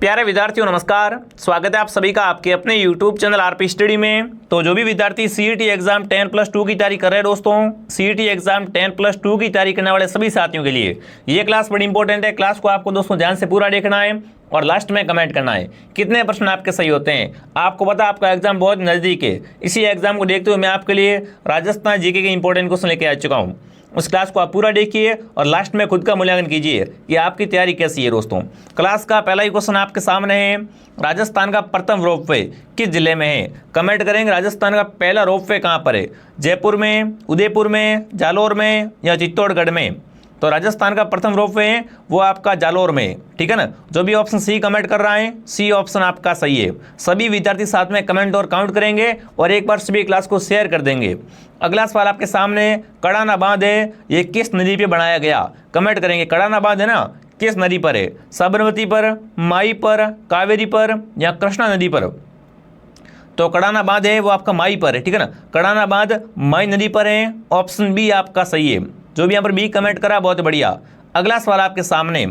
प्यारे विद्यार्थियों नमस्कार, स्वागत है आप सभी का आपके अपने YouTube चैनल आरपी स्टडी में। तो जो भी विद्यार्थी सीईटी एग्जाम 10+2 की तैयारी कर रहे हैं दोस्तों, सीईटी एग्जाम 10+2 की तैयारी करने वाले सभी साथियों के लिए ये क्लास बड़ी इंपॉर्टेंट है। क्लास को आपको दोस्तों ध्यान से पूरा देखना है और लास्ट में कमेंट करना है कितने प्रश्न आपके सही होते हैं। आपको पता है आपका एग्जाम बहुत नज़दीक है, इसी एग्जाम को देखते हुए मैं आपके लिए राजस्थान जीके के इंपॉर्टेंट क्वेश्चन लेके आ चुका हूँ। उस क्लास को आप पूरा देखिए और लास्ट में खुद का मूल्यांकन कीजिए कि आपकी तैयारी कैसी है। दोस्तों क्लास का पहला ही क्वेश्चन आपके सामने है, राजस्थान का प्रथम रोपवे किस जिले में है। कमेंट करेंगे राजस्थान का पहला रोपवे कहाँ पर है, जयपुर में, उदयपुर में, जालोर में या चित्तौड़गढ़ में। तो राजस्थान का प्रथम रोपवे है वो आपका जालोर में, ठीक है ना। जो भी ऑप्शन सी कमेंट कर रहा है सी ऑप्शन आपका सही है। सभी विद्यार्थी साथ में कमेंट और काउंट करेंगे और एक बार सभी क्लास को शेयर कर देंगे। अगला सवाल आपके सामने, कड़ाना बांध है ये किस नदी पे बनाया गया। कमेंट करेंगे कड़ाना बांध है ना किस नदी पर है, साबरमती पर, माई पर, कावेरी पर या कृष्णा नदी पर। तो कड़ाना बांध है वो आपका माई पर है, ठीक है ना। कड़ाना बांध माई नदी पर है, ऑप्शन बी आपका सही है। जो भी यहाँ पर बी कमेंट करा बहुत बढ़िया। अगला सवाल आपके सामने,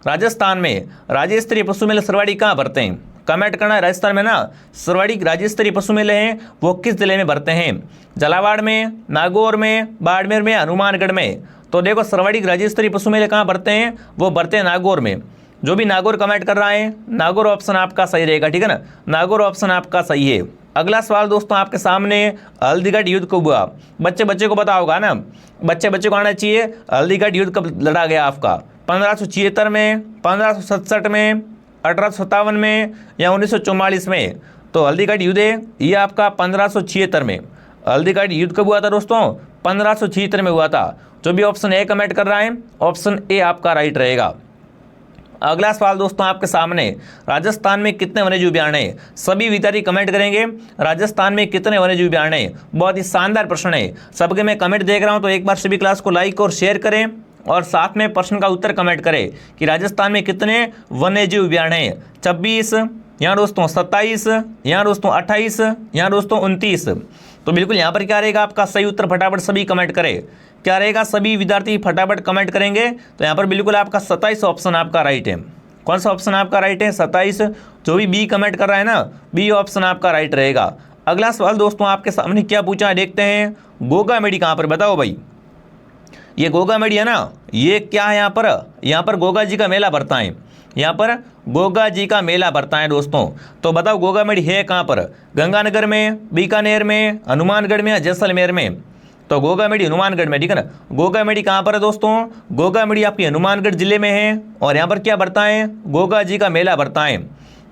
राजस्थान में राज्य स्तरीय पशु मेले सरवाड़ी कहाँ भरते हैं। कमेंट करना है राजस्थान में ना सरवाड़ी राज्य स्तरीय पशु मेले हैं वो किस जिले में भरते हैं, झालावाड़ में, नागौर में, बाड़मेर में, हनुमानगढ़ में। तो देखो सरवाड़ी राज्य स्तरीय पशु मेले कहाँ भरते हैं, वो भरते हैं नागौर में। जो भी नागौर कमेंट कर रहा है नागौर ऑप्शन आपका सही रहेगा, ठीक है ना। नागौर ऑप्शन आपका सही है। अगला सवाल दोस्तों आपके सामने, हल्दीघाटी युद्ध कब हुआ। बच्चे को पता होगा ना, बच्चे को आना चाहिए हल्दीघाटी युद्ध कब लड़ा गया आपका, 1576 में, 1567 में, 1857 में या 1944 में। तो हल्दीघाटी युद्ध है ये आपका 1576 में। हल्दीघाटी युद्ध कब हुआ था दोस्तों, 1576 में हुआ था। जो भी ऑप्शन ए कमेंट कर रहा है ऑप्शन ए आपका राइट रहेगा। अगला सवाल दोस्तों आपके सामने, राजस्थान में कितने वन्यजीव उद्यान है। सभी विद्यार्थी कमेंट करेंगे राजस्थान में कितने वन्यजीव उद्यान है। बहुत ही शानदार प्रश्न है, सबके मैं कमेंट देख रहा हूं तो एक बार सभी क्लास को लाइक और शेयर करें और साथ में प्रश्न का उत्तर कमेंट करें कि राजस्थान में कितने वन्यजीव उद्यान है। 26 यहाँ दोस्तों, 27 यहाँ दोस्तों, 28 यहाँ दोस्तों, 29। तो बिल्कुल यहाँ पर क्या रहेगा आपका सही उत्तर, फटाफट सभी कमेंट करें। क्या रहेगा, सभी विद्यार्थी फटाफट कमेंट करेंगे। तो यहाँ पर बिल्कुल आपका 27 ऑप्शन आपका राइट है। कौन सा ऑप्शन आपका राइट है, 27। जो भी बी कमेंट कर रहा है ना बी ऑप्शन आपका राइट रहेगा। अगला सवाल दोस्तों आपके सामने क्या पूछा है देखते हैं, गोगा मेडी कहाँ पर बताओ भाई। ये गोगा मेडी है ना, ये क्या है यहाँ पर गोगा जी का मेला भरता है। यहाँ पर गोगा जी का मेला भरता है दोस्तों। तो बताओ गोगा मेडी है कहाँ पर, गंगानगर में, बीकानेर में, हनुमानगढ़ में या जैसलमेर में। तो गोगा मेडी हनुमानगढ़ में, ठीक है ना। गोगा मेडी कहाँ पर है दोस्तों, गोगा मेडी आपकी हनुमानगढ़ जिले में है और यहाँ पर क्या भरता है, गोगा जी का मेला भरता है।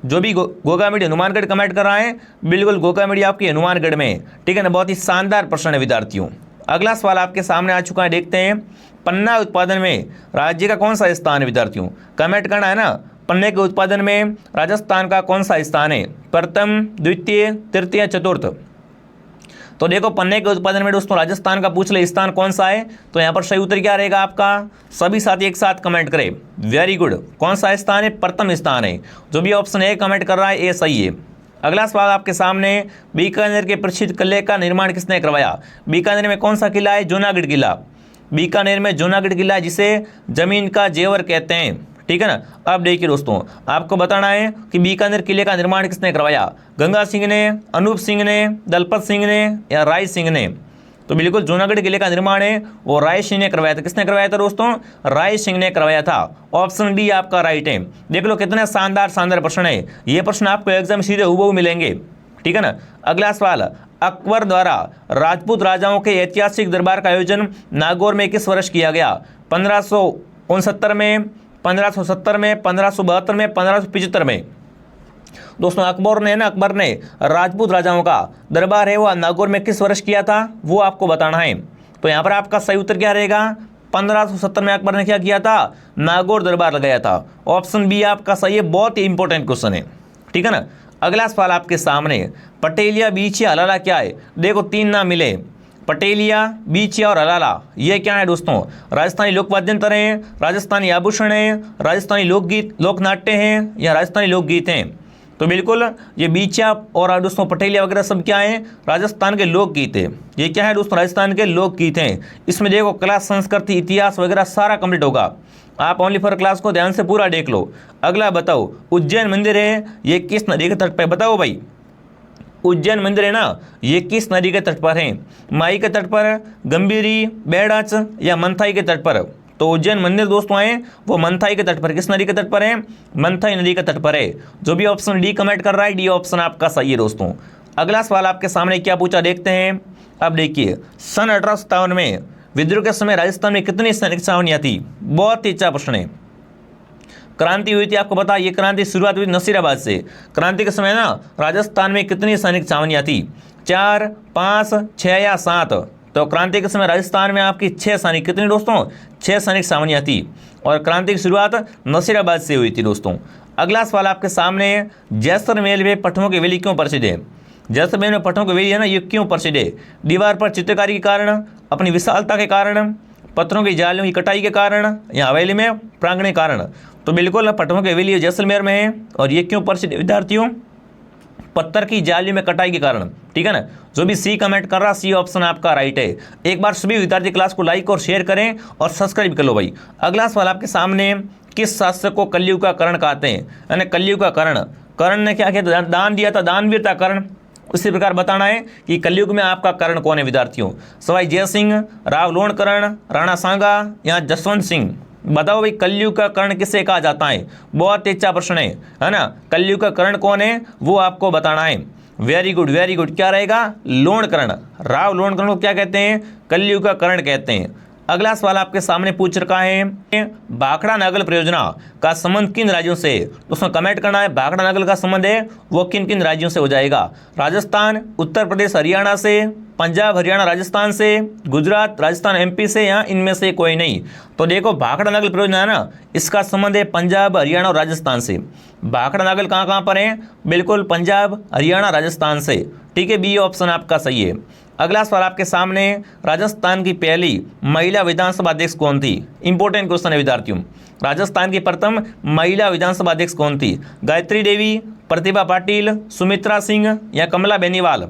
जो भी गोगा मेडी हनुमानगढ़ कमेंट कर रहा है बिल्कुल गोगा मेडी आपकी हनुमानगढ़ में, ठीक है ना। बहुत ही शानदार प्रश्न है विद्यार्थियों। अगला सवाल आपके सामने आ चुका है, देखते हैं पन्ना उत्पादन में राज्य का कौन सा स्थान है। विद्यार्थियों कमेंट करना है ना, पन्ने के उत्पादन में राजस्थान का कौन सा स्थान है, प्रथम, द्वितीय, तृतीय, चतुर्थ। तो देखो पन्ने के उत्पादन में दोस्तों राजस्थान का पूछ ले स्थान कौन सा है। तो यहाँ पर सही उत्तर क्या रहेगा आपका, सभी साथी एक साथ कमेंट करें। वेरी गुड, कौन सा स्थान है, प्रथम स्थान है। जो भी ऑप्शन ए कमेंट कर रहा है ए सही है। अगला सवाल आपके सामने, बीकानेर के प्रसिद्ध किले का निर्माण किसने करवाया। बीकानेर में कौन सा किला है, जूनागढ़ किला। बीकानेर में जूनागढ़ किला है जिसे जमीन का जेवर कहते हैं, ठीक है ना। अब देखिए दोस्तों आपको बताना है कि बीकानेर किले का निर्माण किसने करवाया, गंगा सिंह ने, अनूप सिंह ने, दलपत सिंह ने या राय सिंह ने। तो बिल्कुल जूनागढ़ किले का निर्माण है वो राय सिंह ने करवाया था। किसने करवाया था दोस्तों, राय सिंह ने करवाया था। ऑप्शन डी आपका राइट है। देख लो कितने शानदार प्रश्न है, ये प्रश्न आपको एग्जाम सीधे हूबहू मिलेंगे, ठीक है ना। अगला सवाल, अकबर द्वारा राजपूत राजाओं के ऐतिहासिक दरबार का आयोजन नागौर में किस वर्ष किया गया। 1569 में, 1570 में, 1572 में, 1575 में। दोस्तों अकबर ने राजपूत राजाओं का दरबार है वो नागौर में किस वर्ष किया था वो आपको बताना है। तो यहाँ पर आपका सही उत्तर क्या रहेगा, 1570 में अकबर ने क्या किया था, नागौर दरबार लगाया था। ऑप्शन बी आपका सही है, बहुत ही इंपॉर्टेंट क्वेश्चन है, ठीक है ना। अगला सवाल आपके सामने, पटेलिया, बीछिया, हलाला क्या है। देखो तीन नाम मिले, पटेलिया, बीछिया और हलाला। ये क्या है दोस्तों, राजस्थानी लोक वाद्यंत्र हैं, राजस्थानी आभूषण हैं, राजस्थानी लोकगीत लोकनाट्य हैं या राजस्थानी लोकगीत हैं। तो बिल्कुल ये बीछिया और दोस्तों पटेलिया वगैरह सब क्या है, राजस्थान के लोकगीत है। ये क्या है दोस्तों, राजस्थान के लोकगीत हैं। इसमें देखो कला, संस्कृति, इतिहास वगैरह सारा कंप्लीट होगा। आप ओनली फॉर क्लास को ध्यान से पूरा देख लो। अगला बताओ, उज्जैन मंदिर है ये किस नदी के तट पर? बताओ भाई, उज्जैन मंदिर है ना, ये किस नदी के तट पर है? माई के तट पर, गंभीरी, बेड़ाच या मंथाई के तट पर? तो उज्जैन मंदिर दोस्तों आए वो मंथाई के तट पर। किस नदी के तट पर है? मंथाई नदी के तट पर है। जो भी ऑप्शन डी कमेंट कर रहा है, डी ऑप्शन आपका सही है दोस्तों। अगला सवाल आपके सामने क्या पूछा देखते हैं। अब देखिए, सन 1857 में विद्रोह के समय राजस्थान में कितनी सैनिक छावनियाँ थी? बहुत ही अच्छा प्रश्न है। क्रांति हुई थी, आपको पता, ये क्रांति शुरुआत हुई नसीराबाद से। क्रांति के समय ना राजस्थान में कितनी सैनिक छावनियाँ थी? 4, 5, 6 या 7? तो क्रांति के समय राजस्थान में आपकी 6 सैनिक, कितनी दोस्तों? 6 सैनिक छावनियाँ थी और क्रांति की शुरुआत नसीराबाद से हुई थी दोस्तों। अगला सवाल आपके सामने, जैसलमेर में पट्टों की वेली क्यों प्रसिद्ध है? जैसलमेर में पट्टों की वेली है ना, ये क्यों प्रसिद्ध है? दीवार पर चित्रकारी के कारण, अपनी विशालता के कारण, पत्थरों की जालियों की कटाई के कारण या हवेली में प्रांगण के कारण? तो बिल्कुल पट्टों की वेली जैसलमेर में है। और ये क्यों प्रसिद्ध विद्यार्थियों? पत्थर की जाली में कटाई के कारण। ठीक है ना, जो भी सी कमेंट कर रहा, सी ऑप्शन आपका राइट है। एक बार सभी विद्यार्थी क्लास को लाइक और शेयर करें और सब्सक्राइब कर लो भाई। अगला सवाल आपके सामने, किस शासक को कलयुग का कर्ण कहते हैं? यानी कलयुग का कर्ण, कर्ण ने क्या किया? दान दिया था, दानवीर था कर्ण। उसी प्रकार बताना है कि कलयुग में आपका कर्ण कौन है विद्यार्थियों? सवाई जय सिंह, राव लोणकर्ण, राणा सांगा या जसवंत सिंह? बताओ भाई, कलयुग का कर्ण किसे कहा जाता है? बहुत ही अच्छा प्रश्न है ना। कलयुग का कर्ण कौन है वो आपको बताना है। Very good, very good. क्या रहेगा? लोणकर्ण। राव लोणकर्ण को क्या कहते हैं? कलयुग का कर्ण कहते हैं। अगला सवाल आपके सामने पूछ रखा है, भाखड़ा नागल परियोजना का संबंध किन राज्यों से? तो उसमें कमेंट करना है, भाखड़ा नागल का संबंध है वो किन किन राज्यों से हो जाएगा? राजस्थान, उत्तर प्रदेश, हरियाणा से, पंजाब, हरियाणा, राजस्थान से, गुजरात, राजस्थान, एमपी से, या इनमें से कोई नहीं? तो देखो, भाखड़ा नागल परियोजना है ना, इसका संबंध है पंजाब, हरियाणा और राजस्थान से। भाखड़ा नागल कहाँ कहाँ पर है? बिल्कुल पंजाब, हरियाणा, राजस्थान से। ठीक है, बी ऑप्शन आपका सही है। अगला सवाल आपके सामने, राजस्थान की पहली महिला विधानसभा अध्यक्ष कौन थी? इंपॉर्टेंट क्वेश्चन है विद्यार्थियों। राजस्थान की प्रथम महिला विधानसभा अध्यक्ष कौन थी? गायत्री देवी, प्रतिभा पाटिल, सुमित्रा सिंह या कमला बेनीवाल?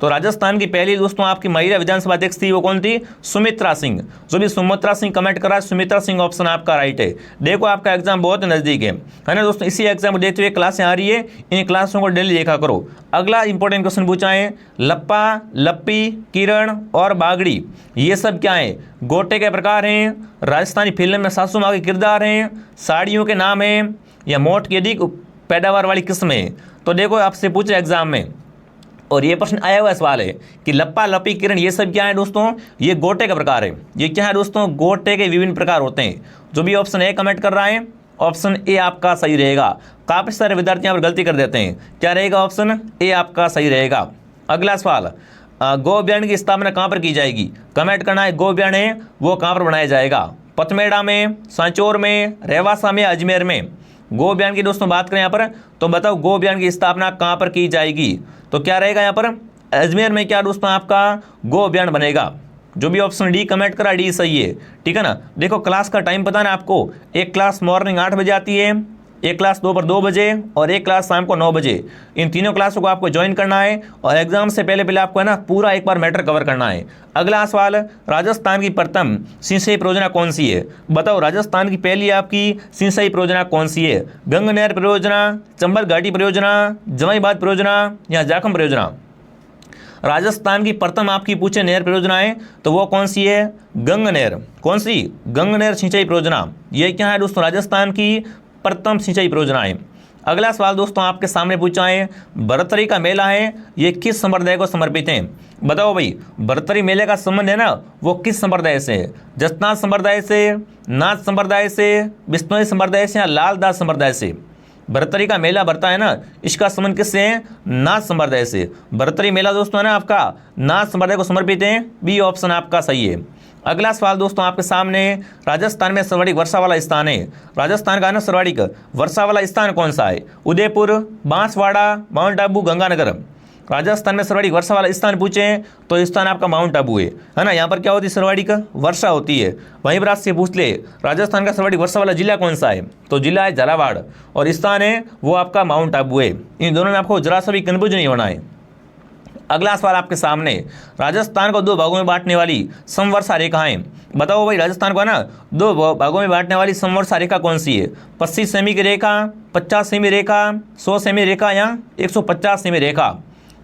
तो राजस्थान की पहली दोस्तों आपकी महिला विधानसभा अध्यक्ष थी, वो कौन थी? सुमित्रा सिंह। जो भी सुमित्रा सिंह कमेंट करा, सुमित्रा सिंह ऑप्शन आपका राइट है। देखो, आपका एग्जाम बहुत नजदीक है ना दोस्तों। इसी एग्जाम को देखते हुए क्लासें आ रही है, इन क्लासों को डेली देखा करो। अगला इंपॉर्टेंट क्वेश्चन पूछा है, लप्पा, लप्पी, किरण और बागड़ी, ये सब क्या है? गोटे के प्रकार हैं, राजस्थानी फिल्म में सासू माँ के किरदार हैं, साड़ियों के नाम हैं, या मोट की अधिक पैदावार वाली किस्म है? तो देखो, आपसे पूछे एग्जाम में और ये प्रश्न आया हुआ सवाल है कि लप्पा, लप्पी, किरण ये सब क्या है दोस्तों? ये गोटे का प्रकार है। ये क्या है दोस्तों? गोटे के विभिन्न प्रकार होते हैं। जो भी ऑप्शन ए कमेंट कर रहा है, ऑप्शन ए आपका सही रहेगा। काफी सारे विद्यार्थी यहाँ पर गलती कर देते हैं। क्या रहेगा? ऑप्शन ए आपका सही रहेगा। अगला सवाल, गो अभ्यारण्य की स्थापना कहाँ पर की जाएगी? कमेंट करना है, गो अभ्यारण्य वो कहाँ पर बनाया जाएगा? पथमेड़ा में, सांचौर में, रेवासा में, अजमेर में? गो अभ्यारण्य की दोस्तों बात करें यहाँ पर, तो बताओ गो अभ्यारण्य की स्थापना कहाँ पर की जाएगी? तो क्या रहेगा यहाँ पर? अजमेर में क्या दोस्तों आपका गो अभ्यारण्य बनेगा। जो भी ऑप्शन डी कमेंट करा, डी सही है। ठीक है ना। देखो, क्लास का टाइम पता ना आपको, एक क्लास मॉर्निंग 8 बजे आती है, एक क्लास दोपहर 2 बजे और एक क्लास शाम को 9 बजे। इन तीनों क्लासों को आपको ज्वाइन करना है और एग्जाम से पहले पहले आपको है ना पूरा एक बार मैटर कवर करना है। अगला सवाल, राजस्थान की प्रथम सिंचाई परियोजना कौन सी है? बताओ, राजस्थान की पहली आपकी सिंचाई परियोजना कौन सी है? गंग नहर परियोजना, चंबल घाटी परियोजना, जमाईबाद परियोजना या जाखम परियोजना? राजस्थान की प्रथम आपकी पूछे नहर परियोजना है तो वो कौन सी है? गंग नहर। कौन सी? गंग नहर सिंचाई परियोजना। ये क्या है दोस्तों? राजस्थान की प्रथम सिंचाई परियोजना है। अगला सवाल दोस्तों आपके सामने पूछा है, बरतरी का मेला है ये किस संप्रदाय को समर्पित है? बताओ भाई, बरतरी मेले का संबंध है ना वो किस संप्रदाय से है? जसनाथ संप्रदाय से, नाथ संप्रदाय से, बिश्नोई संप्रदाय से या लालदास संप्रदाय से? बरतरी का मेला भरता है ना, इसका संबंध किससे है? नाथ संप्रदाय से। बरतरी मेला दोस्तों है ना आपका नाथ संप्रदाय को समर्पित है। बी ऑप्शन आपका सही है। अगला सवाल दोस्तों आपके सामने, राजस्थान में सर्वाधिक वर्षा वाला स्थान है। राजस्थान का ना सर्वाधिक वर्षा वाला स्थान कौन सा है? उदयपुर, बांसवाड़ा, माउंट आबू, गंगानगर? राजस्थान में सर्वाधिक वर्षा वाला स्थान पूछे तो स्थान आपका माउंट आबू है ना। यहाँ पर क्या होती है? सर्वाधिक वर्षा होती है। वहीं पर आपसे पूछ ले, राजस्थान का सर्वाधिक वर्षा वाला जिला कौन सा है? तो जिला है झालावाड़ और स्थान है वो आपका माउंट आबू है। इन दोनों में आपको जरा सा भी कन्फ्यूजन नहीं होना है। अगला सवाल आपके सामने, राजस्थान को दो भागों में बांटने वाली समवर्षा रेखाएं। बताओ भाई, राजस्थान को है ना दो भागों में बांटने वाली समवर्षा रेखा कौन सी है? 25 सेमी की रेखा, 50 सेमी रेखा, 100 सेमी रेखा या 150 सेमी रेखा।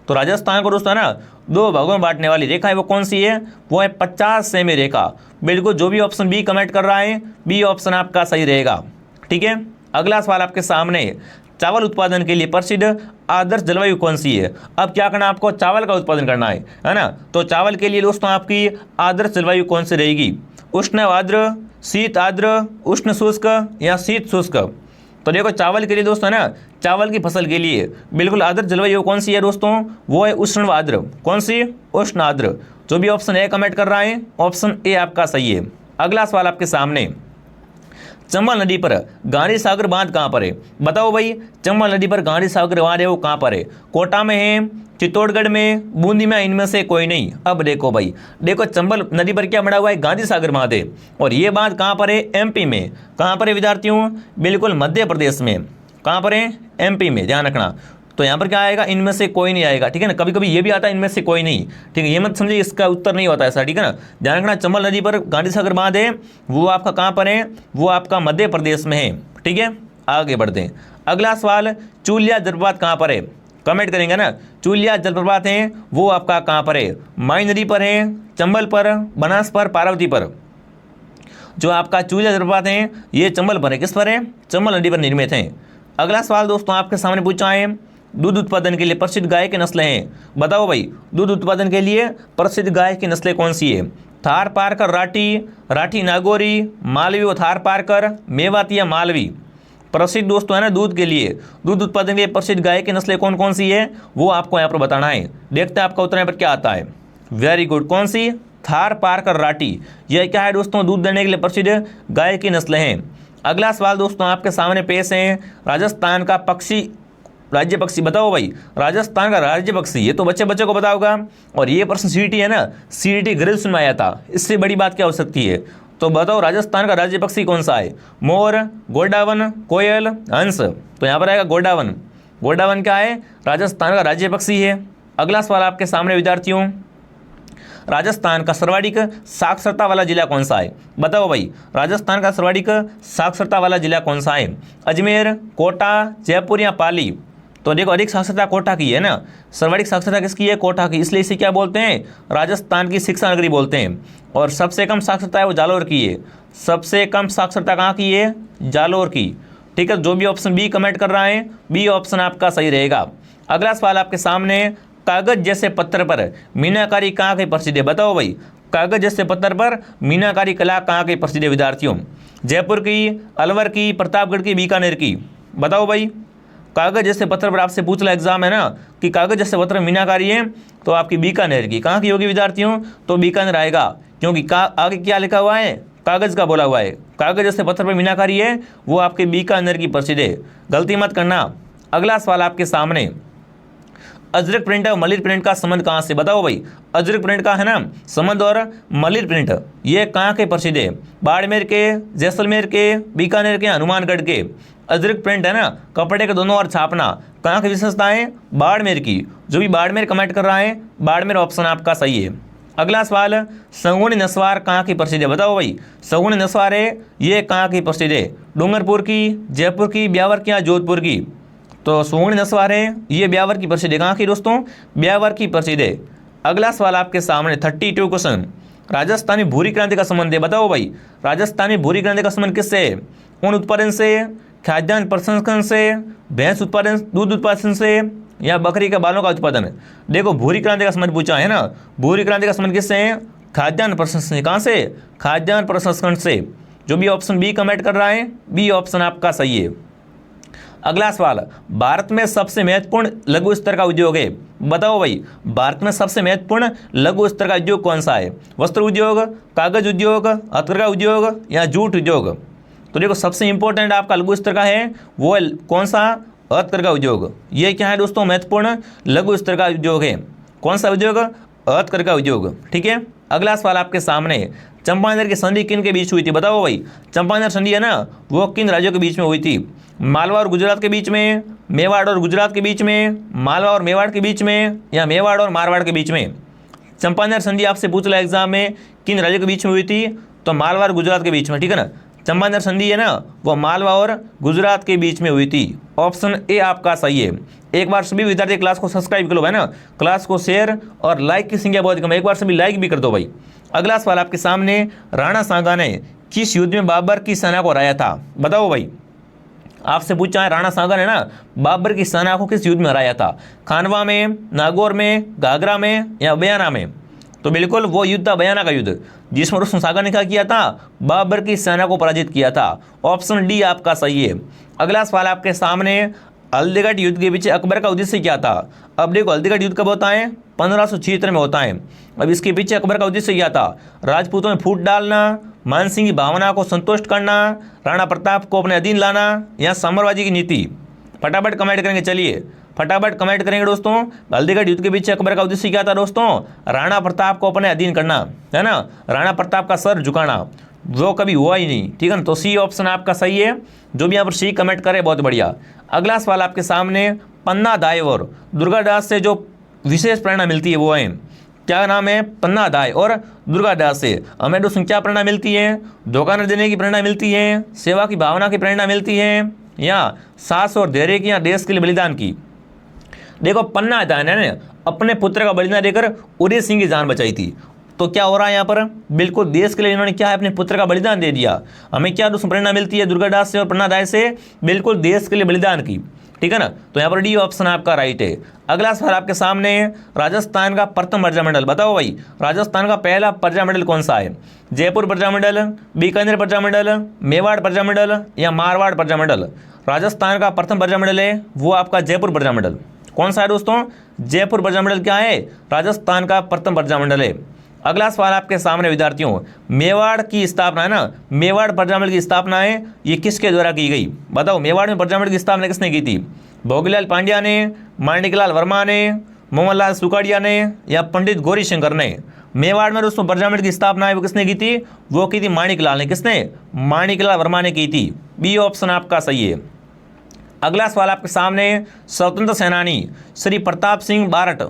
तो राजस्थान को दोस्तों है ना दो भागों में बांटने वाली रेखा है वो कौन सी है? वो है 50 सेमी रेखा। बिल्कुल, जो भी ऑप्शन बी कमेंट कर रहा है बी ऑप्शन आपका सही रहेगा। ठीक है, अगला सवाल आपके सामने, चावल उत्पादन के लिए प्रसिद्ध आदर्श जलवायु कौन सी है? अब क्या करना, आपको चावल का उत्पादन करना है ना। तो चावल के लिए दोस्तों आपकी आदर्श जलवायु कौन सी रहेगी? उष्ण आर्द्र, शीत आर्द्र, उष्ण शुष्क या शीत शुष्क। तो देखो चावल के लिए दोस्तों है ना, चावल की फसल के लिए बिल्कुल आदर्श जलवायु कौन सी है दोस्तों? वो है उष्ण आर्द्र। कौन सी? उष्ण आर्द्र। जो भी ऑप्शन ए कमेंट कर रहा है ऑप्शन ए आपका सही है। अगला सवाल आपके सामने, चंबल नदी पर गांधी सागर बांध कहाँ पर है? बताओ भाई, चंबल नदी पर गांधी सागर बांध है वो कहाँ पर है? कोटा में है, चित्तौड़गढ़ में, बूंदी में, इनमें से कोई नहीं। अब देखो भाई, देखो चंबल नदी पर क्या बना हुआ है? गांधी सागर बांध है। और ये बांध कहाँ पर है? एमपी में। कहाँ पर है विद्यार्थियों? बिल्कुल मध्य प्रदेश में। कहाँ पर है? एमपी में, ध्यान रखना। तो यहाँ पर क्या आएगा? इनमें से कोई नहीं आएगा। ठीक है ना, कभी कभी ये भी आता है इनमें से कोई नहीं। ठीक है, ये मत समझिए इसका उत्तर नहीं होता ऐसा। ठीक है ना, ध्यान रखना, चंबल नदी पर गांधी सागर बांध है वो आपका कहाँ पर है? वो आपका मध्य प्रदेश में है। ठीक है, आगे बढ़ते हैं। अगला सवाल, चूलिया जलप्रपात कहाँ पर है? कमेंट करेंगे ना, चूलिया जलप्रपात है वो आपका कहाँ पर है? माई नदी पर है, चंबल पर, बनास पर, पार्वती पर। जो आपका चूलिया जलप्रपात है ये चंबल पर है। किस पर है? चंबल नदी पर निर्मित है। अगला सवाल दोस्तों आपके सामने पूछा है, दूध उत्पादन के लिए प्रसिद्ध गाय की नस्लें हैं। बताओ भाई, दूध उत्पादन के लिए प्रसिद्ध गाय की नस्लें कौन सी है? थार पारकर राठी, राठी नागौरी, मालवी व थार पारकर, मेवाती या मालवी। प्रसिद्ध दोस्तों है ना दूध के लिए, दूध उत्पादन के लिए प्रसिद्ध गाय की नस्लें कौन कौन सी है वो आपको यहाँ पर बताना है। देखते हैं आपका उत्तर यहाँ पर क्या आता है। वेरी गुड, कौन सी? थार पारकर राठी। यह क्या है दोस्तों? दूध देने के लिए प्रसिद्ध गाय की नस्लें हैं। अगला सवाल दोस्तों आपके सामने पेश है, राजस्थान का पक्षी राज्य पक्षी। बताओ भाई, राजस्थान का राज्य पक्षी, ये तो बच्चे बच्चे को पता होगा। और ये प्रश्न सीईटी है ना, सीईटी ग्रेजुएशन में आया था, इससे बड़ी बात क्या हो सकती है? तो बताओ राजस्थान का राज्य पक्षी कौन सा है? मोर, गोडावन, कोयल, हंस। तो यहाँ पर आएगा गोडावन। गोडावन क्या है? राजस्थान का राज्य पक्षी है। अगला सवाल आपके सामने विद्यार्थियों, राजस्थान का सर्वाधिक साक्षरता वाला जिला कौन सा है? बताओ भाई, राजस्थान का सर्वाधिक साक्षरता वाला जिला कौन सा है? अजमेर, कोटा, जयपुर या पाली। तो देखो अधिक साक्षरता कोटा की है ना, सर्वाधिक साक्षरता किसकी है? कोटा की, इसलिए इसे क्या बोलते हैं? राजस्थान की शिक्षा नगरी बोलते हैं। और सबसे कम साक्षरता है वो जालोर की है। सबसे कम साक्षरता कहाँ की है? जालोर की। ठीक है, जो भी ऑप्शन बी कमेंट कर रहा है बी ऑप्शन आपका सही रहेगा। अगला सवाल आपके सामने, कागज जैसे पत्थर पर मीनाकारी कहाँ की प्रसिद्ध है? बताओ भाई, कागज जैसे पत्थर पर मीनाकारी कला कहाँ की प्रसिद्ध है विद्यार्थियों? जयपुर की, अलवर की, प्रतापगढ़ की, बीकानेर की। बताओ भाई, कागज जैसे पत्थर पर आपसे पूछ ला एग्जाम है ना कि कागज जैसे पत्थर मीनाकारी है तो आपकी बीकानेर की। कहाँ की होगी विद्यार्थियों? तो बीकानेर आएगा, क्योंकि आगे क्या लिखा हुआ है? कागज का बोला हुआ है। कागज जैसे पत्थर पर मीनाकारी है वो आपके बीकानेर की प्रसिद्ध है, गलती मत करना। अगला सवाल आपके सामने, अजरक प्रिंट और मलिर प्रिंट का संबंध कहाँ से? बताओ भाई, अजरक प्रिंट का है ना संबंध और मलिर प्रिंट ये कहाँ के प्रसिद्ध है? बाड़मेर के, जैसलमेर के, बीकानेर के, हनुमानगढ़ के। अजरक प्रिंट है ना, कपड़े के दोनों ओर छापना, कहाँ की विशेषता है? बाड़मेर की। जो भी बाड़मेर कमेंट कर रहा है बाड़मेर ऑप्शन आपका सही है। अगला सवाल, सगुनी नस्वार कहाँ की प्रसिद्ध है? बताओ भाई, सगुनी नस्वार है ये कहाँ की प्रसिद्ध है? डूंगरपुर की, जयपुर की, ब्यावर की या जोधपुर की। तो सगुनी नस्वार है ये ब्यावर की प्रसिद्ध है। कहाँ की दोस्तों? ब्यावर की प्रसिद्ध है। अगला सवाल आपके सामने 32 क्वेश्चन, राजस्थानी भूरी क्रांति का संबंध है। बताओ भाई, राजस्थानी भूरी क्रांति का संबंध किससे है? ऊन उत्पादन से, खाद्यान्न प्रसंस्करण से, भैंस उत्पादन, दूध उत्पादन से या बकरी के बालों का उत्पादन। देखो भूरी क्रांति का संबंध पूछा है ना, भूरी क्रांति का संबंध किससे है? खाद्यान्न प्रसंस्करण। कहाँ से? खाद्यान्न प्रसंस्करण से। जो भी ऑप्शन बी कमेंट कर रहा है बी ऑप्शन आपका सही है। अगला सवाल, भारत में सबसे महत्वपूर्ण लघु स्तर का उद्योग है। बताओ भाई, भारत में सबसे महत्वपूर्ण लघु स्तर का उद्योग कौन सा है? वस्त्र उद्योग, कागज उद्योग, हथकरघा उद्योग या जूट उद्योग। तो देखो सबसे इंपॉर्टेंट आपका लघु स्तर का है वो है कौन सा? हथकरघा उद्योग। ये क्या है दोस्तों? महत्वपूर्ण लघु स्तर का उद्योग है। कौन सा उद्योग? हथकरघा उद्योग। ठीक है, अगला सवाल आपके सामने, चंपानेर की संधि किन के बीच हुई थी? बताओ भाई, चंपानेर संधि है ना, वो किन राज्यों के बीच में हुई थी? मालवा और गुजरात के बीच में, मेवाड़ और गुजरात के बीच में, मालवा और मेवाड़ के बीच में, या मेवाड़ और मारवाड़ के बीच में? चंपानेर संधि आपसे पूछ ला एग्जाम में किन राज्यों के बीच में हुई थी? तो मालवा और गुजरात के बीच में, ठीक है ना। चंपानेर संधि है ना, वो मालवा और गुजरात के बीच में हुई थी। ऑप्शन ए आपका सही है। एक बार सभी विद्यार्थी क्लास को सब्सक्राइब कर लो भाई ना, क्लास को शेयर और लाइक की संख्या बहुत कम है, एक बार सभी लाइक भी कर दो भाई। अगला सवाल आपके सामने, राणा सांगा ने किस युद्ध में बाबर की सेना को हराया था? बताओ भाई, आपसे पूछा है राणा सांगा ने ना बाबर की सेना को किस युद्ध में हराया था? खानवा में, नागौर में, घाघरा में, या बयाना में? तो बिल्कुल वो युद्ध था बयाना का युद्ध, जिसमें रुस्तम सांगा ने क्या किया था? बाबर की सेना को पराजित किया था। ऑप्शन डी आपका सही है। अगला सवाल आपके सामने, हल्दीघाटी युद्ध के पीछे अकबर का उद्देश्य क्या था? अब देखो, हल्दीघाटी युद्ध कब होता है? 1576 में होता है। अब इसके पीछे अकबर का उद्देश्य क्या था? राजपूतों में फूट डालना, मानसिंह की भावना को संतुष्ट करना, राणा प्रताप को अपने अधीन लाना, या साम्राज्य की नीति? फटाफट कमेंट करेंगे, चलिए फटाफट कमेंट करेंगे दोस्तों। हल्दीघाटी युद्ध के पीछे अकबर का उद्देश्य क्या था दोस्तों? राणा प्रताप को अपने अधीन करना, है ना, राणा प्रताप का सर झुकाना, वो कभी हुआ ही नहीं, ठीक है ना। तो सी ऑप्शन आपका सही है। जो भी यहाँ पर सी कमेंट करे बहुत बढ़िया। अगला सवाल आपके सामने, पन्ना दाय और दुर्गादास से जो विशेष प्रेरणा मिलती है वो है, क्या नाम है? पन्ना दाय और दुर्गादास से हमें दोस्तों क्या प्रेरणा मिलती है? धोखा न देने की प्रेरणा मिलती है, सेवा की भावना की प्रेरणा मिलती है, या साहस और धैर्य की, या देश के लिए बलिदान की? देखो, पन्ना दाय ने अपने पुत्र का बलिदान देकर उदय सिंह की जान बचाई थी। तो क्या हो रहा है यहाँ पर? बिल्कुल देश के लिए इन्होंने क्या है, अपने पुत्र का बलिदान दे दिया। हमें क्या दोस्तों प्रेरणा मिलती है दुर्गादास से और पन्ना दाय से? बिल्कुल देश के लिए बलिदान की, ठीक है ना। तो यहाँ पर डी ऑप्शन आपका राइट है। अगला सवाल आपके सामने, राजस्थान का प्रथम प्रजामंडल, बताओ भाई, राजस्थान का पहला प्रजामंडल कौन सा है? जयपुर प्रजामंडल, बीकानेर प्रजामंडल, मेवाड़ प्रजामंडल, या मारवाड़ प्रजामंडल? राजस्थान का प्रथम प्रजामंडल है वो आपका जयपुर प्रजामंडल। कौन सा है दोस्तों? जयपुर प्रजामंडल क्या है? राजस्थान का प्रथम प्रजामंडल है। अगला सवाल आपके सामने विद्यार्थियों, मेवाड़ की स्थापना है ना, मेवाड़ प्रजामंडल की स्थापना है, ये किसके द्वारा की गई? बताओ, मेवाड़ में प्रजामंडल की स्थापना किसने की थी? भोगीलाल पांड्या ने, माणिकलाल वर्मा ने, मोहनलाल सुखाड़िया ने, या पंडित गौरीशंकर ने? मेवाड़ में दोस्तों प्रजामंडल की स्थापना है वो किसने की थी? वो की थी माणिकलाल ने। किसने? माणिकलाल वर्मा ने की थी। बी ऑप्शन आपका सही है। अगला सवाल आपके सामने, स्वतंत्र सेनानी श्री प्रताप सिंह बारट,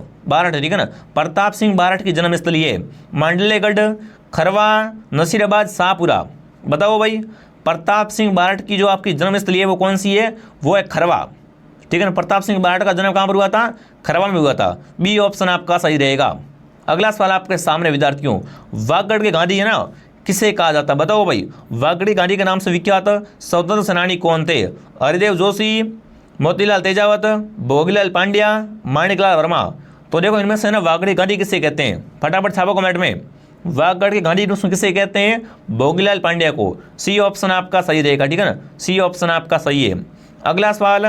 ठीक है ना, प्रताप सिंह बारट की जन्मस्थली है मांडलेगढ़, खरवा, नसीराबाद, शाहपुरा? बताओ भाई, प्रताप सिंह बारट की जो आपकी जन्मस्थली है वो कौन सी है? वो है खरवा, ठीक है ना। प्रताप सिंह बारट का जन्म कहाँ पर हुआ था? खरवा में हुआ था। बी ऑप्शन आपका सही रहेगा। अगला सवाल आपके सामने विद्यार्थियों, वागड़ के गांधी है ना, किसे कहा जाता? बताओ भाई, वागड़ी गांधी के नाम से विख्यात स्वतंत्र सेनानी कौन थे? हरिदेव जोशी, मोतीलाल तेजावत, भोगीलाल पांड्या, माणिकलाल वर्मा? तो देखो, इनमें से ना वागड़ी गांधी किसे कहते हैं? फटाफट छापो कमेंट में, वागड़ के गांधी किसे कहते हैं? भोगीलाल पांड्या को। सी ऑप्शन आपका सही रहेगा, ठीक है ना, सी ऑप्शन आपका सही है। अगला सवाल,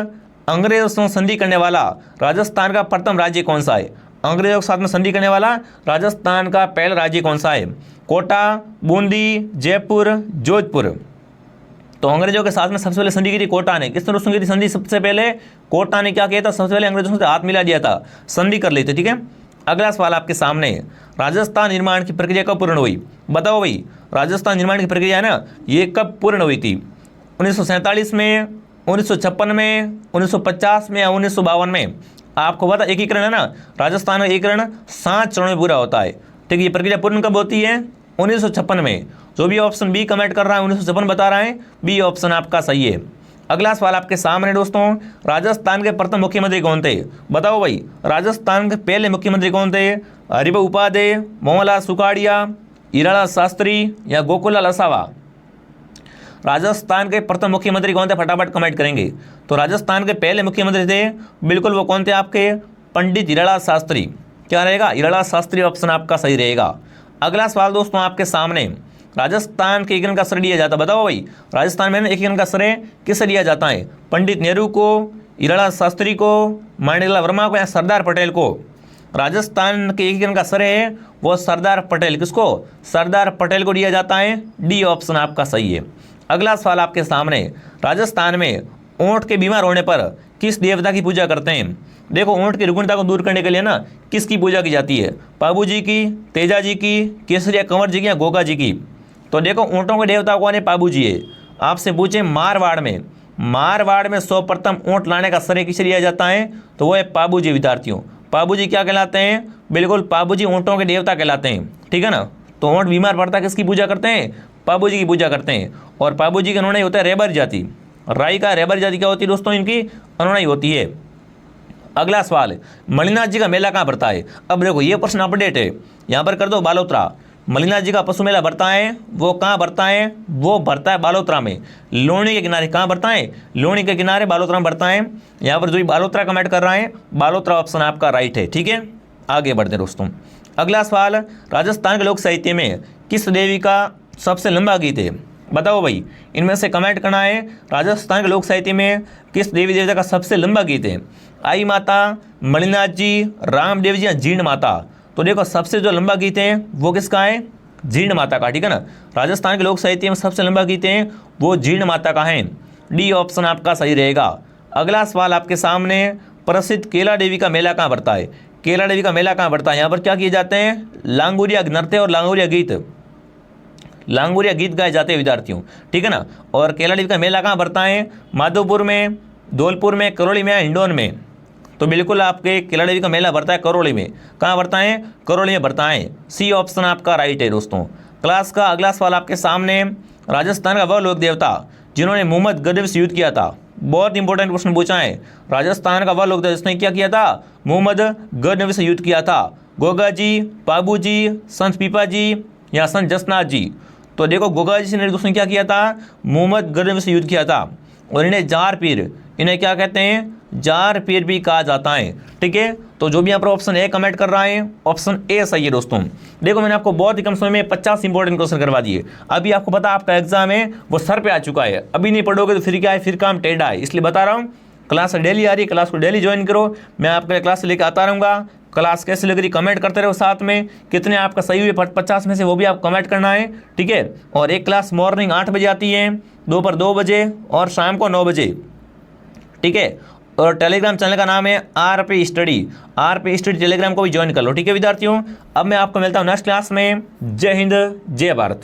अंग्रेजों से संधि करने वाला राजस्थान का प्रथम राज्य कौन सा है? अंग्रेजों के साथ में संधि करने वाला राजस्थान का पहला राज्य कौन सा है? कोटा, बूंदी, जयपुर, जोधपुर? तो अंग्रेजों के साथ में सबसे पहले संधि की थी कोटा ने। किसने दोस्तों की थी संधि? सबसे पहले कोटा ने क्या किया था? सबसे पहले अंग्रेजों से हाथ मिला दिया था, संधि कर लेते, ठीक है। अगला सवाल आपके सामने, राजस्थान निर्माण की प्रक्रिया कब पूर्ण हुई? बताओ भाई, राजस्थान निर्माण की प्रक्रिया है ना, ये कब पूर्ण हुई थी? 1947 में, 1956 में, 1950 में, या 1952 में? आपको पता एकीकरण है ना, राजस्थान का एकीकरण 7 चरणों में पूरा होता है, ठीक है। ये प्रक्रिया पूर्ण कब होती है? 1956 में। जो भी ऑप्शन बी कमेंट कर रहा है 1956 बता रहा है, बी ऑप्शन आपका सही है। अगला सवाल आपके सामने दोस्तों, राजस्थान के प्रथम मुख्यमंत्री कौन थे? बताओ भाई, राजस्थान के पहले मुख्यमंत्री कौन थे? हरिभाऊ उपाध्याय, मोहनलाल सुखाड़िया, हीरालाल शास्त्री, या गोकुललाल असावा? राजस्थान के प्रथम मुख्यमंत्री कौन थे? फटाफट कमेंट करेंगे। तो राजस्थान के पहले मुख्यमंत्री थे, बिल्कुल वो कौन थे आपके? पंडित हीरालाल शास्त्री। क्या रहेगा? हीरालाल शास्त्री ऑप्शन आपका सही रहेगा। अगला सवाल दोस्तों आपके सामने, राजस्थान के एकीकरण का श्रेय दिया जाता है। बताओ भाई, राजस्थान में एकीकरण का श्रेय किसे दिया जाता है? पंडित नेहरू को, हीरालाल शास्त्री को, माणिकलाल वर्मा को, या सरदार पटेल को? राजस्थान के एकीकरण का श्रेय है वो सरदार पटेल। किसको? सरदार पटेल को दिया जाता है। डी ऑप्शन आपका सही है। अगला सवाल आपके सामने, राजस्थान में ऊंट के बीमार होने पर किस देवता की पूजा करते हैं? देखो ऊँट की रुग्णता को दूर करने के लिए ना किसकी पूजा की जाती है? पाबू जी की, तेजा जी की, केसरिया कंवर जी की या गोगा जी की? तो देखो ऊँटों के देवता कौन है? पाबू जी है। आपसे पूछे मारवाड़ में सर्वप्रथम ऊँट लाने का श्रेय किसे दिया जाता है? तो वो है पाबू जी विद्यार्थियों। पाबू जी क्या कहलाते हैं? बिल्कुल पाबू जी ऊँटों के देवता कहलाते हैं, ठीक है ना। तो ऊँट बीमार पड़ता है किसकी पूजा करते हैं? पाबू जी की पूजा करते हैं। और पाबू जी के अनुयायी होता है रेबर जाति। राई का रेबर जाति क्या होती है दोस्तों? इनकी अनुयायी होती है। अगला सवाल, मणिनाथ जी का मेला कहाँ भरता है? अब देखो ये प्रश्न अपडेट है, यहाँ पर कर दो बालोतरा। मणिनाथ जी का पशु मेला भरता है, वो कहाँ भरता है? वो भरता है बालोतरा में, लोणी के किनारे। कहाँ भरता है? लोणी के किनारे बालोतरा में भरता है। यहाँ पर जो भी बालोतरा कमेंट कर रहा है, बालोतरा ऑप्शन आपका राइट है, ठीक है। आगे बढ़ते हैं दोस्तों। अगला सवाल, राजस्थान के लोक साहित्य में किस देवी का सबसे लंबा गीत है? बताओ भाई, इनमें से कमेंट करना है। राजस्थान के लोक साहित्य में किस देवी देवता का सबसे लंबा गीत है? आई माता, मणिनाथ जी, रामदेव जी या जीर्ण माता? तो देखो सबसे जो लंबा गीत है वो किसका है? जीर्ण माता का, ठीक है ना। राजस्थान के लोक साहित्य में सबसे लंबा गीत है वो जीर्ण माता का है। डी ऑप्शन आपका सही रहेगा। अगला सवाल आपके सामने, प्रसिद्ध केला देवी का मेला कहाँ भरता है? केला देवी का मेला कहाँ भरता है? यहाँ पर क्या किए जाते हैं? लांगुरिया नृत्य और लांगुरिया गीत गाए जाते हैं विद्यार्थियों, ठीक है ना। और केला देवी का मेला कहाँ भरता है? माधोपुर में, धौलपुर में, करौली में, हिंडौन में? तो बिल्कुल आपके केला देवी का मेला भरता है करौली में। कहाँ भरता है? करौली में भरता है। सी ऑप्शन आपका राइट है दोस्तों। क्लास का अगला सवाल आपके सामने, राजस्थान का वह लोक देवता जिन्होंने मोहम्मद गजनवी से युद्ध किया था? बहुत इंपॉर्टेंट क्वेश्चन पूछा है। राजस्थान का वह लोक देवता जिसने क्या किया था? मोहम्मद गजनवी से युद्ध किया था। गोगा जी, पाबू जी, संत पीपा जी या संत जसनाथ जी? तो देखो गोगा जी ने दोस्तों क्या किया था? मोहम्मद गजनवी से युद्ध किया था। और इन्हें जार पीर, इन्हें क्या कहते हैं? जार पीर भी कहा जाता है, ठीक है। तो जो भी यहाँ पर ऑप्शन ए कमेंट कर रहा है, ऑप्शन ए सही है दोस्तों। देखो मैंने आपको बहुत ही कम समय में 50 इंपॉर्टेंट क्वेश्चन करवा दिए। अभी आपको पता आपका एग्जाम है वो सर पे आ चुका है, अभी नहीं पढ़ोगे तो फिर क्या है? फिर काम टेढ़ा है। इसलिए बता रहा हूँ, क्लास डेली आ रही है, क्लास को डेली ज्वाइन करो। मैं आपके क्लास से लेकर आता रहूँगा। क्लास कैसे लग रही कमेंट करते रहो, साथ में कितने आपका सही हुए 50 में से वो भी आप कमेंट करना है, ठीक है। और एक क्लास मॉर्निंग 8 बजे आती है, दोपहर 2 बजे और शाम को 9 बजे, ठीक है। और टेलीग्राम चैनल का नाम है आरपी स्टडी। टेलीग्राम को भी ज्वाइन कर लो, ठीक है विद्यार्थियों। अब मैं आपको मिलता हूँ नेक्स्ट क्लास में। जय हिंद, जय भारत।